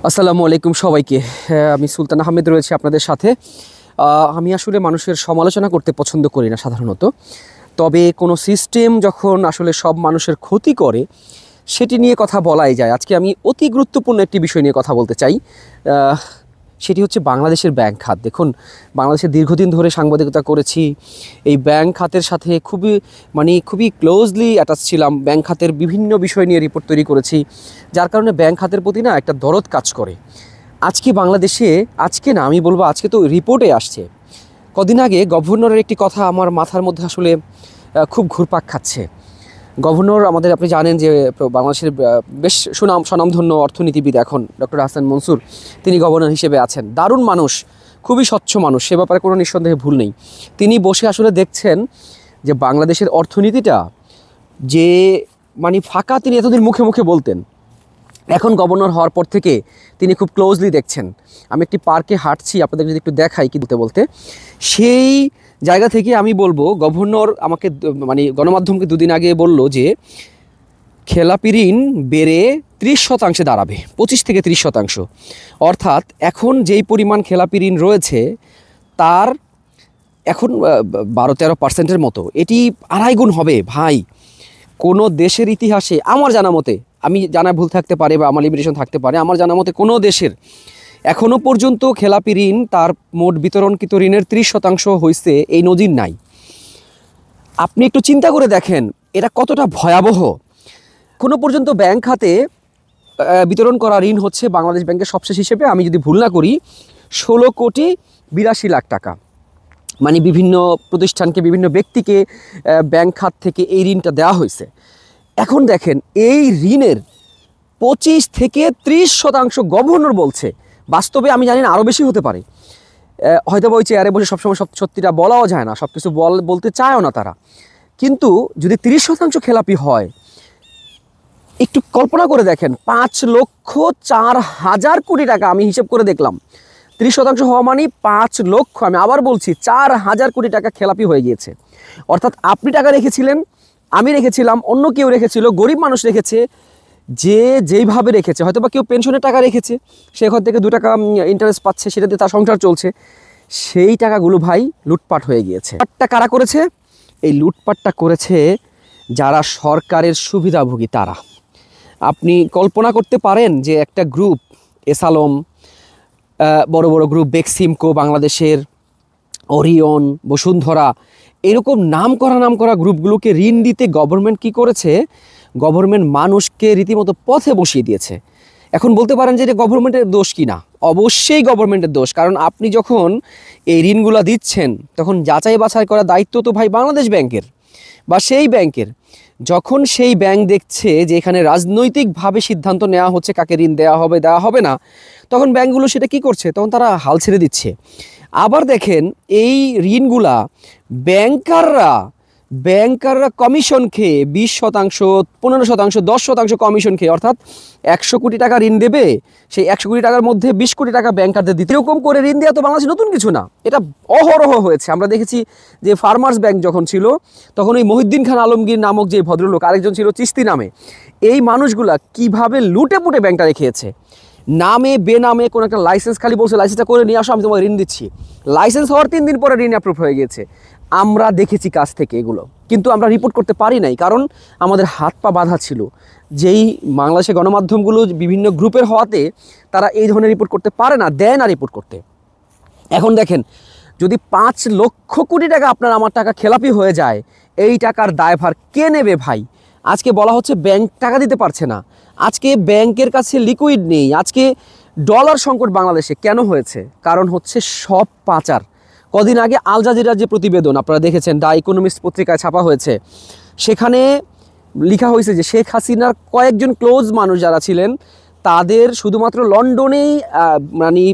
আসসালামু আলাইকুম সবাইকে। আমি সুলতান আহমেদ রয়েছি আপনাদের সাথে। আমি আসলে মানুষের সমালোচনা করতে পছন্দ করি না সাধারণত, তবে কোনো সিস্টেম যখন আসলে সব মানুষের ক্ষতি করে সেটি নিয়ে কথা বলাই যায়। আজকে আমি অতি গুরুত্বপূর্ণ একটি বিষয় নিয়ে কথা বলতে চাই, সেটি হচ্ছে বাংলাদেশের ব্যাংক খাত। দেখুন, বাংলাদেশে দীর্ঘদিন ধরে সাংবাদিকতা করেছি, এই ব্যাংক খাতের সাথে খুবই ক্লোজলি অ্যাটাচ ছিলাম। ব্যাংক খাতের বিভিন্ন বিষয় নিয়ে রিপোর্ট তৈরি করেছি, যার কারণে ব্যাংক খাতের প্রতি না একটা দরদ কাজ করে। আজকে বাংলাদেশে, আজকে না আমি বলবো আজকে তো রিপোর্টে আসছে, কদিন আগে গভর্নরের একটি কথা আমার মাথার মধ্যে আসলে খুব ঘুরপাক খাচ্ছে। গভর্নর আমাদের, আপনি জানেন যে বাংলাদেশের বেশ স্বনামধন্য অর্থনীতিবিদ এখন ডক্টর হাসান মনসুর, তিনি গভর্নর হিসেবে আছেন। দারুণ মানুষ, খুবই স্বচ্ছ মানুষ, সে ব্যাপারে কোনো নিঃসন্দেহে ভুল নেই। তিনি বসে আসলে দেখছেন যে বাংলাদেশের অর্থনীতিটা যে ফাঁকা, তিনি এতদিন মুখে মুখে বলতেন, এখন গভর্নর হওয়ার পর থেকে তিনি খুব ক্লোজলি দেখছেন। আমি একটি পার্কে হাঁটছি, আপনাদের যদি একটু দেখাই কি বলতে, সেই জায়গা থেকে আমি বলবো গভর্নর আমাকে গণমাধ্যমকে দুদিন আগে বলল যে খেলাপি ঋণ বেড়ে 30% দাঁড়াবে, 25 থেকে 30%। অর্থাৎ এখন যেই পরিমাণ খেলাপি ঋণ রয়েছে তার এখন 12-13% মতো, এটি 2.5 গুণ হবে। ভাই, কোনো দেশের ইতিহাসে আমার জানা মতে, আমি জানা ভুল থাকতে পারে বা আমার লিমিটেশন থাকতে পারে, আমার জানা মতে কোনো দেশের এখনও পর্যন্ত খেলাপি ঋণ তার মোট বিতরণকৃত ঋণের 30% হয়েছে এই নজির নাই। আপনি একটু চিন্তা করে দেখেন এটা কতটা ভয়াবহ। এখনও পর্যন্ত ব্যাংক খাতে বিতরণ করা ঋণ হচ্ছে বাংলাদেশ ব্যাংকের সবশেষ হিসেবে, আমি যদি ভুল না করি, 16,82,00,000 টাকা। বিভিন্ন প্রতিষ্ঠানকে, বিভিন্ন ব্যক্তিকে ব্যাংক খাত থেকে এই ঋণটা দেওয়া হয়েছে। এখন দেখেন, এই ঋণের 25 থেকে 30% গভর্নর বলছে। বাস্তবে আমি জানি না আরও বেশি হতে পারে, হয়তো ওই চেয়ারে বসে সবসময় সত্যিটা বলাও যায় না, সব কিছু বলতে চায়ও না তারা। কিন্তু যদি 30% খেলাপি হয়, একটু কল্পনা করে দেখেন, 5,04,000 কোটি টাকা আমি হিসেব করে দেখলাম। 30% হওয়া মানে 5 লক্ষ, আমি আবার বলছি 4,000 কোটি টাকা খেলাপি হয়ে গিয়েছে। অর্থাৎ আপনি টাকা রেখেছিলেন, আমি রেখেছিলাম, অন্য কেউ রেখেছিল, গরিব মানুষ রেখেছে, যে যেইভাবে রেখেছে, হয়তো বা কেউ পেনশনের টাকা রেখেছে, সেখান থেকে 2 টাকা ইন্টারেস্ট পাচ্ছে, সেটাতে তার সংসার চলছে, সেই টাকাগুলো ভাই লুটপাট হয়ে গিয়েছে। লুটপাটটা কারা করেছে? এই লুটপাটটা করেছে যারা সরকারের সুবিধাভোগী, তারা। আপনি কল্পনা করতে পারেন যে একটা গ্রুপ, এসালম, বড় বড় গ্রুপ, বেক্সিমকো বাংলাদেশের, ওরিয়ন, বসুন্ধরা, এরকম নাম করা গ্রুপগুলোকে ঋণ দিতে গভর্নমেন্ট কি করেছে? গভর্নমেন্ট মানুষকে রীতিমতো পথে বসিয়ে দিয়েছে। এখন বলতে পারেন যে এটা গভর্নমেন্টের দোষ কি না? অবশ্যই গভর্নমেন্টের দোষ, কারণ আপনি যখন এই ঋণগুলো দিচ্ছেন তখন যাচাই বাছাই করার দায়িত্ব তো ভাই বাংলাদেশ ব্যাংকের বা সেই ব্যাংকের। যখন সেই ব্যাংক দেখছে যে এখানে রাজনৈতিকভাবে সিদ্ধান্ত নেওয়া হচ্ছে কাকে ঋণ দেওয়া হবে না, তখন ব্যাংকগুলো সেটা কি করছে? তখন তারা হাল ছেড়ে দিচ্ছে। আবার দেখেন, এই ঋণগুলা ব্যাংকাররা কমিশন খেয়ে 20%, 15%, 10% কমিশন খেয়ে, অর্থাৎ 100 কোটি টাকা ঋণ দেবে, সেই 100 কোটি টাকার মধ্যে 20 কোটি টাকা ব্যাংকারদের দিতে। এরকম করে ঋণ দেওয়া তো বাংলাদেশে নতুন কিছু না, এটা অহরহ হয়েছে। আমরা দেখেছি যে ফার্মার্স ব্যাংক যখন ছিল, তখন ওই মহিউদ্দিন খান আলমগীর নামক যে ভদ্রলোক, আরেকজন ছিল চিস্তি নামে, এই মানুষগুলা কিভাবে লুটে পুটে ব্যাংকটা রেখেছে। নামে বেনামে কোনো একটা লাইসেন্স খালি বলছে, লাইসেন্সটা করে নিয়ে আসো, আমি তোমাকে ঋণ দিচ্ছি। লাইসেন্স হওয়ার 3 দিন পরে ঋণ অ্যাপ্রুভ হয়ে গিয়েছে। আমরা দেখেছি কাছ থেকে এগুলো, কিন্তু আমরা রিপোর্ট করতে পারি নাই, কারণ আমাদের হাত পা বাঁধা ছিল। যেই বাংলাদেশের গণমাধ্যমগুলো বিভিন্ন গ্রুপের হওয়াতে তারা এই ধরনের রিপোর্ট করতে পারে না, দেয় না রিপোর্ট করতে। এখন দেখেন, যদি 5 লক্ষ কোটি টাকা আপনার আমার টাকা খেলাপি হয়ে যায়, এই টাকার দায়ভার কে নেবে ভাই? আজকে বলা হচ্ছে ব্যাংক টাকা দিতে পারছে না, আজকে ব্যাংকের কাছে লিকুইড নেই, আজকে ডলার সংকট বাংলাদেশে কেন হয়েছে? কারণ হচ্ছে সব পাচার। কদিন আগে আল জাজিরার যে প্রতিবেদন আপনারা দেখেছেন, দ্য ইকোনমিস্ট পত্রিকায় ছাপা হয়েছে, সেখানে লেখা হয়েছে যে শেখ হাসিনার কয়েকজন ক্লোজ মানুষ যারা ছিলেন, তাদের শুধুমাত্র লন্ডনেই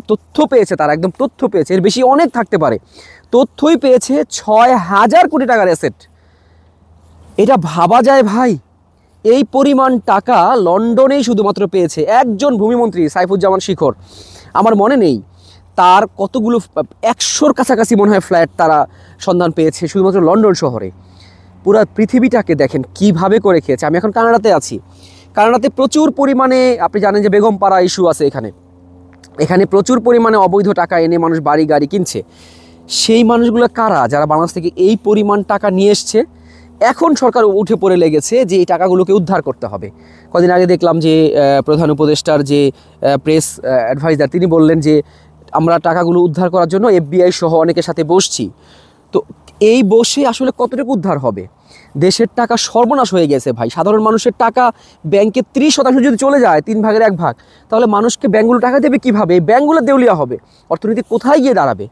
তথ্য পেয়েছে, তারা একদম তথ্য পেয়েছে, এর বেশি অনেক থাকতে পারে, তথ্যই পেয়েছে 6,000 কোটি টাকার অ্যাসেট। এটা ভাবা যায় ভাই? এই পরিমাণ টাকা লন্ডনেই শুধুমাত্র পেয়েছে একজন ভূমিমন্ত্রী, সাইফুজ্জামান শিখর। আমার মনে নেই তার কতগুলো, 100-র কাছাকাছি মনে হয় ফ্ল্যাট তারা সন্ধান পেয়েছে শুধুমাত্র লন্ডন শহরে। পুরো পৃথিবীটাকে দেখেন কিভাবে করে খেয়েছে। আমি এখন কানাডাতে আছি, কানাডাতে প্রচুর পরিমাণে, আপনি জানেন যে বেগমপাড়া ইস্যু আছে এখানে, এখানে প্রচুর পরিমাণে অবৈধ টাকা এনে মানুষ বাড়ি গাড়ি কিনছে। সেই মানুষগুলো কারা, যারা বাংলাদেশ থেকে এই পরিমাণ টাকা নিয়ে এসছে? এখন সরকার উঠে পড়ে লেগেছে যে এই টাকাগুলোকে উদ্ধার করতে হবে। কদিন আগে দেখলাম যে প্রধান উপদেষ্টার যে প্রেস অ্যাডভাইজার, তিনি বললেন যে আমরা টাকাগুলো উদ্ধার করার জন্য FBI সহ অনেকের সাথে বসছি। তো এই বসে আসলে কতটুকু উদ্ধার হবে? দেশের টাকা সর্বনাশ হয়ে গেছে ভাই। সাধারণ মানুষের টাকা ব্যাংকে 30% যদি চলে যায়, 3 ভাগের 1 ভাগ, তাহলে মানুষকে ব্যাংকগুলো টাকা দেবে কীভাবে? ব্যাংকগুলো দেউলিয়া হবে, অর্থনীতি কোথায় গিয়ে দাঁড়াবে?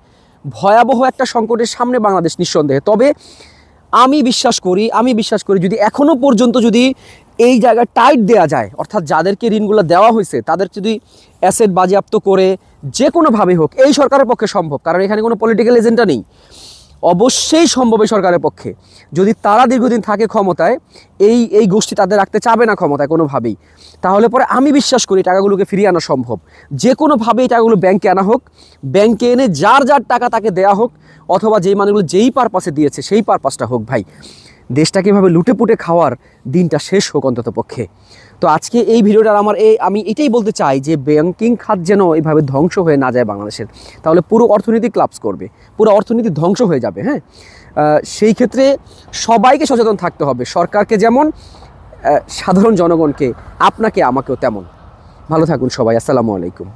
ভয়াবহ একটা সংকটের সামনে বাংলাদেশ নিঃসন্দেহে। তবে আমি বিশ্বাস করি যদি এখনও পর্যন্ত যদি এই জায়গায় টাইট দেওয়া যায়, অর্থাৎ যাদেরকে ঋণগুলো দেওয়া হয়েছে তাদের যদি অ্যাসেট বাজেয়াপ্ত করে যে কোনোভাবেই হোক, এই সরকারের পক্ষে সম্ভব, কারণ এখানে কোনো পলিটিক্যাল এজেন্ডা নেই, অবশ্যই সম্ভব এই সরকারের পক্ষে। যদি তারা দীর্ঘদিন থাকে ক্ষমতায়, এই গোষ্ঠী তাদের রাখতে চাবে না ক্ষমতায় কোনোভাবেই, তাহলে পরে আমি বিশ্বাস করি টাকাগুলোকে ফিরিয়ে আনা সম্ভব। যে কোনোভাবেই টাকাগুলো ব্যাংকে আনা হোক, ব্যাংকে এনে যার যার টাকা তাকে দেয়া হোক, অথবা যেই মানুষগুলো যেই পারপাসে দিয়েছে সেই পারপাসটা হোক ভাই। দেশটাকে এভাবে লুটে পুটে খাওয়ার দিনটা শেষ হোক অন্তত পক্ষে। তো আজকে এই ভিডিওটার আমি এটাই বলতে চাই যে ব্যাংকিং খাত যেন এইভাবে ধ্বংস হয়ে না যায় বাংলাদেশের, তাহলে পুরো অর্থনীতি ক্লাপস করবে, পুরো অর্থনীতি ধ্বংস হয়ে যাবে। হ্যাঁ, সেই ক্ষেত্রে সবাইকে সচেতন থাকতে হবে, সরকারকে যেমন, সাধারণ জনগণকে, আপনাকে আমাকেও তেমন। ভালো থাকুন সবাই, আসসালামু আলাইকুম।